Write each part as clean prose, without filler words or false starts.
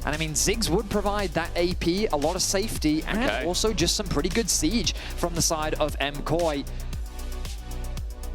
And I mean, Ziggs would provide that AP, a lot of safety, and also just some pretty good siege from the side of MKOI.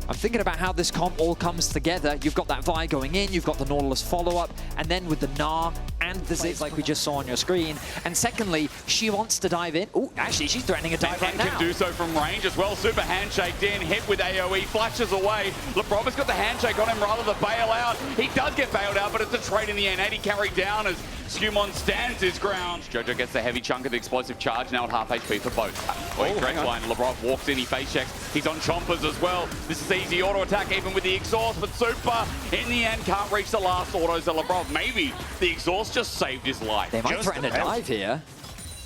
I'm thinking about how this comp all comes together. You've got that Vi going in, you've got the Nautilus follow-up, and then with the Gnar and the Ziggs like we just saw on your screen. And secondly, she wants to dive in. Oh, actually, she's threatening a dive right now. Can do so from range as well. Super handshaked in, hit with AoE, flashes away. LeBron has got the handshake on him rather than bail out. He does get bailed out, but it's a trade in the end. 80 carried down as Skumon stands his ground. Jojo gets the heavy chunk of the explosive charge, now at half HP for both. Line. LeBron walks in, he face checks. He's on chompers as well. This is easy auto attack even with the exhaust, but Super in the end can't reach the last auto. So LeBron, maybe the exhaust just saved his life. They might threaten a dive here.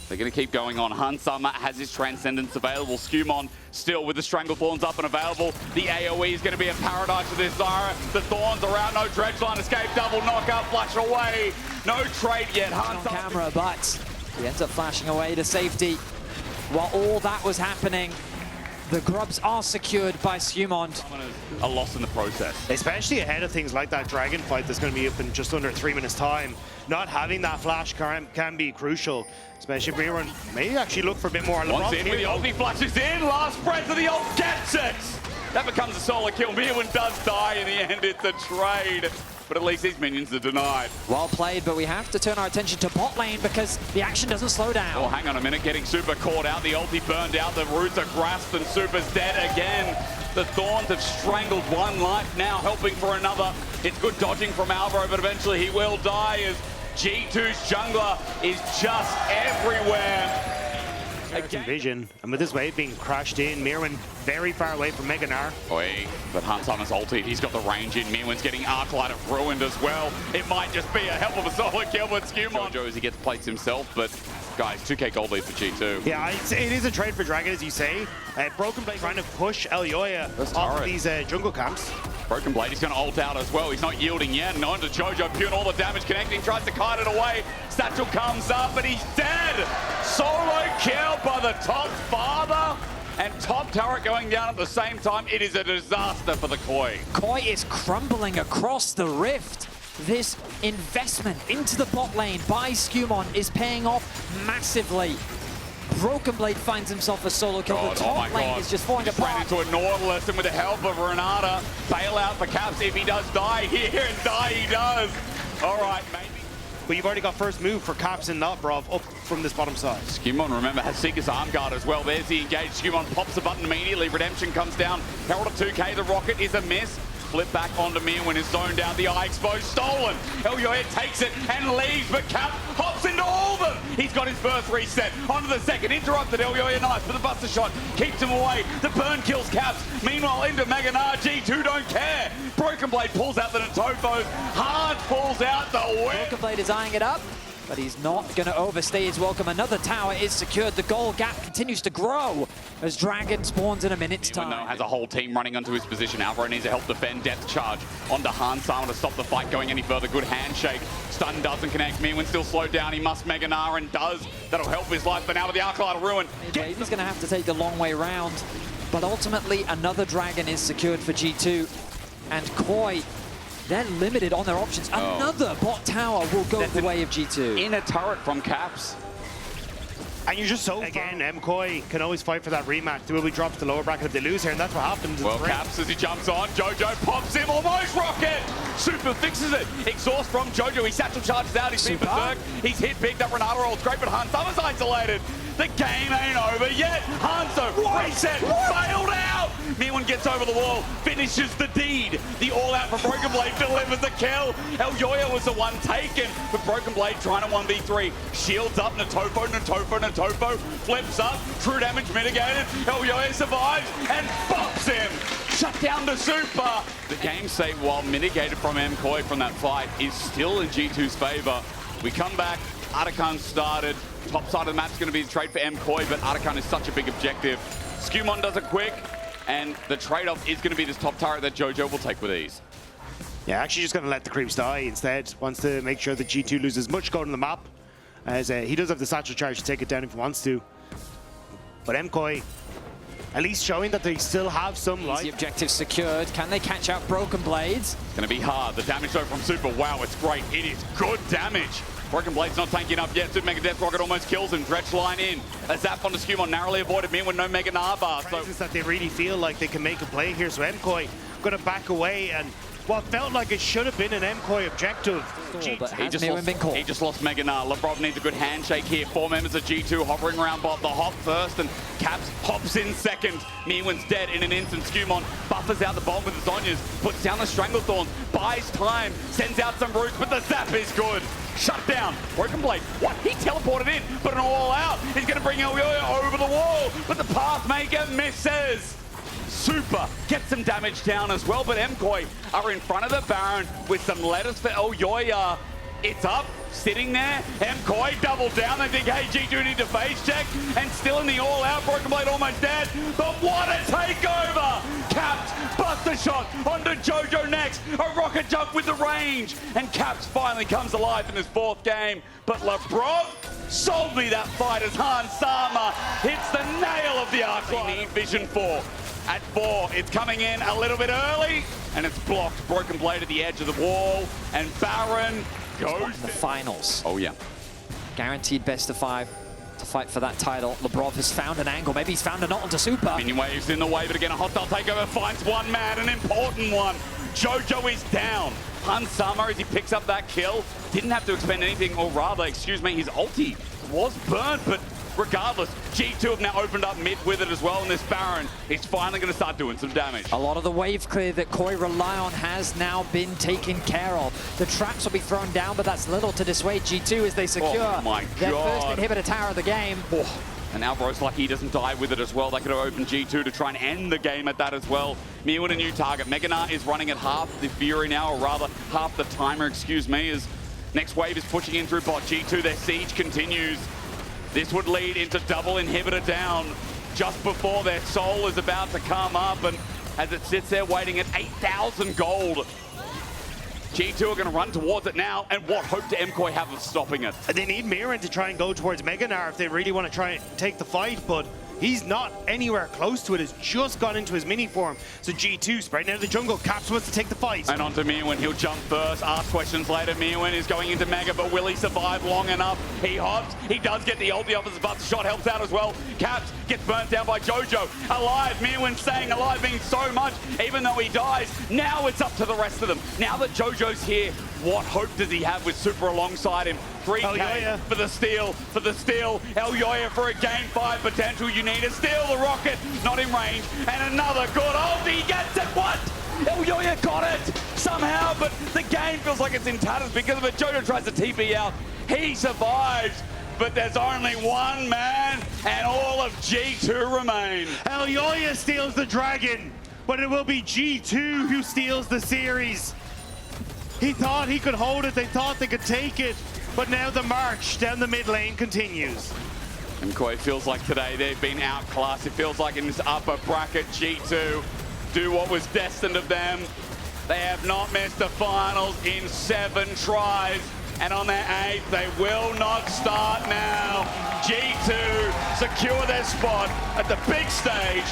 They're going to keep going on. Hansama has his Transcendence available. Skumon still with the Stranglethorns up and available. The AoE is going to be a paradise for this Zara. The Thorns around, no dredge line escape, double knockout, flash away. No trade yet. On camera, but he ends up flashing away to safety. While all that was happening, the grubs are secured by Skumon. A loss in the process. Especially ahead of things like that Dragon fight that's going to be up in just under 3 minutes time. Not having that flash can be crucial. Especially if Mirren may actually look for a bit more. Once in with the ulti, flashes in, last breath of the ult gets it! That becomes a solo kill. Mirren does die in the end, it's a trade. But at least these minions are denied. Well played, but we have to turn our attention to bot lane because the action doesn't slow down. Oh, hang on a minute, getting Super caught out, the ulti burned out, the roots are grasped and Super's dead again. The Thorns have strangled one life now, helping for another. It's good dodging from Alvaro, but eventually he will die as G2's jungler is just everywhere. Vision, and with this wave being crashed in, Mirren very far away from Gnar. But Hansama's ulted, he's got the range in. Mirren's getting Arclight ruined as well. It might just be a hell of a solo kill with Skumon. Jojo as he gets plates himself, but guys, 2k gold lead for G2. Yeah, it is a trade for Dragon, as you say. Broken Blade trying to push Elyoya off of these jungle camps. Broken Blade, he's going to ult out as well. He's not yielding yet. And on to Jojo, Pune, all the damage connecting, tries to kite it away. Satchel comes up and he's dead. Solo kill by the top father. And top turret going down at the same time. It is a disaster for the KOI. KOI is crumbling across the rift. This investment into the bot lane by Skumon is paying off massively. Broken Blade finds himself a solo kill. The top lane is just falling apart. Ran into a Nautilus, and with the help of Renata, bailout for Caps if he does die here, and die he does. All right, maybe. But you've already got first move for Caps and Notbrov up from this bottom side. Skumon, remember, has Seeker's arm guard as well. There's the engage. Skumon pops the button immediately. Redemption comes down. Herald of 2k. The rocket is a miss. Flip back onto Mir when it's zoned out. The eye exposed, stolen. Elyoya takes it and leaves, but Cap hops into all of them. He's got his first reset. Onto the second, interrupted. Elyoya nice with the buster shot. Keeps him away. The burn kills Caps. Meanwhile, into Gnar. G2 don't care. Broken Blade pulls out the Natofos. Hard pulls out the whip. Broken Blade is eyeing it up, but he's not going to overstay his welcome. Another tower is secured. The goal gap continues to grow as Dragon spawns in a minute's time. Now has a whole team running onto his position. Alvaro needs to help defend. Death charge onto Hansama to stop the fight going any further. Good handshake. Stun doesn't connect. Mirren still slowed down. He must Gnar and does. That'll help his life. But now with the Arclight ruin. He's going to have to take the long way round. But ultimately, another Dragon is secured for G2. And KOI, they're limited on their options. Another bot tower will go the way of G2. In a turret from Caps. And you're just so again, MKOI can always fight for that rematch. They will be dropped to the lower bracket if they lose here, and that's what happens. Well, Caps as he jumps on, Jojo pops him, almost rocket! Super fixes it. Exhaust from Jojo, he satchel charges out, he's been berserk. He's hit, picked up, Renata rolls great, but Hansama's isolated. The game ain't over yet. Hanzo, reset, failed out. Mirren gets over the wall, finishes the deed. The all-out from Broken Blade delivers the kill. Elyoya was the one taken, but Broken Blade trying to 1v3. Shields up, Natofo, flips up, true damage mitigated. Elyoya survives and bops him. Shut down the Super. The game state, while mitigated from MKOI from that fight, is still in G2's favor. We come back, Arakan started. Top side of the map's going to be a trade for MKOI, but Arakan is such a big objective. Skumon does it quick, and the trade-off is going to be this top turret that Jojo will take with ease. Yeah, actually just going to let the creeps die instead. Wants to make sure that G2 loses as much gold on the map, as he does have the satchel charge to take it down if he wants to. But MKOI, at least showing that they still have some life. The objective secured. Can they catch out Broken Blades? It's going to be hard. The damage though from Super, wow, it's great. It is good damage. Broken Blade's not tanking up yet. Super Mega Death Rocket almost kills him. Dredge line in. A zap on the Skewmon narrowly avoided me with no Mega Narbar. So that they really feel like they can make a play here. So MKOI going to back away, and what felt like it should have been an MKOI objective. But he just lost Mega Nar. Lebrov needs a good handshake here. 4 members of G2 hovering around bot. The hop first, and Caps hops in second. Meowin's dead in an instant. Skewmon buffers out the bomb with the Zonyas, puts down the Stranglethorns, buys time, sends out some roots, but the zap is good. Shut down. Broken Blade. What? He teleported in, but an all out. He's going to bring Elyoya over the wall, but the Pathmaker misses. Super gets some damage down as well, but MKOI are in front of the Baron with some letters for Elyoya. It's up, sitting there. MKOI double down. They think, hey, G2 need to face check, and still in the all-out. Broken Blade almost dead, but what a takeover! Caps busts a shot onto Jojo next. A rocket jump with the range, and Caps finally comes alive in his 4th game. But Lebrov sold me that fight as Hans Sama hits the nail of the arc. We need Vision 4. At 4, it's coming in a little bit early, and it's blocked. Broken Blade at the edge of the wall, and Baron goes in the finals. Oh yeah. Guaranteed best of 5 to fight for that title. Lebrov has found an angle. Maybe he's found a knot onto Super. Minion waves in the way, but again, a hostile takeover finds one man, an important one. Jojo is down. Hans Sama, as he picks up that kill, didn't have to expend anything, or rather, excuse me, his ulti was burnt, but regardless, G2 have now opened up mid with it as well, and this Baron is finally going to start doing some damage. A lot of the wave clear that KOI rely on has now been taken care of. The traps will be thrown down, but that's little to dissuade G2 as they secure their first inhibitor tower of the game. Oh. And Alvaro's lucky he doesn't die with it as well. They could have opened G2 to try and end the game at that as well. Mia with a new target. Mega Nar is running at half the Fury now, or rather half the timer, excuse me, as next wave is pushing in through bot. G2, their siege continues. This would lead into double inhibitor down just before their soul is about to come up, and as it sits there waiting at 8,000 gold. G2 are going to run towards it now, and what hope do MKOI have of stopping it? They need Mirren to try and go towards Mega Nar if they really want to try and take the fight, but he's not anywhere close to it. Has just gone into his mini form. So G2 spreading out of the jungle. Caps wants to take the fight. And onto Meowin. He'll jump first. Ask questions later. Meowin is going into Mega, but will he survive long enough? He hops. He does get the ulti off his butt. The shot helps out as well. Caps gets burnt down by Jojo. Alive. Meowin staying alive means so much, even though he dies. Now it's up to the rest of them. Now that Jojo's here, what hope does he have with Super alongside him? 3K for the steal, Elyoya for a game 5 potential. You need to steal the rocket, not in range, and another good ulti. He gets it. What? Elyoya got it somehow, but the game feels like it's in tatters because of it. Jojo tries to TP out. He survives, but there's only one man, and all of G2 remain. Elyoya steals the dragon, but it will be G2 who steals the series. He thought he could hold it. They thought they could take it. But now the march down the mid lane continues. MKOI feels like today they've been outclassed. It feels like in this upper bracket, G2 do what was destined of them. They have not missed the finals in 7 tries. And on their 8th, they will not start now. G2 secure their spot at the big stage.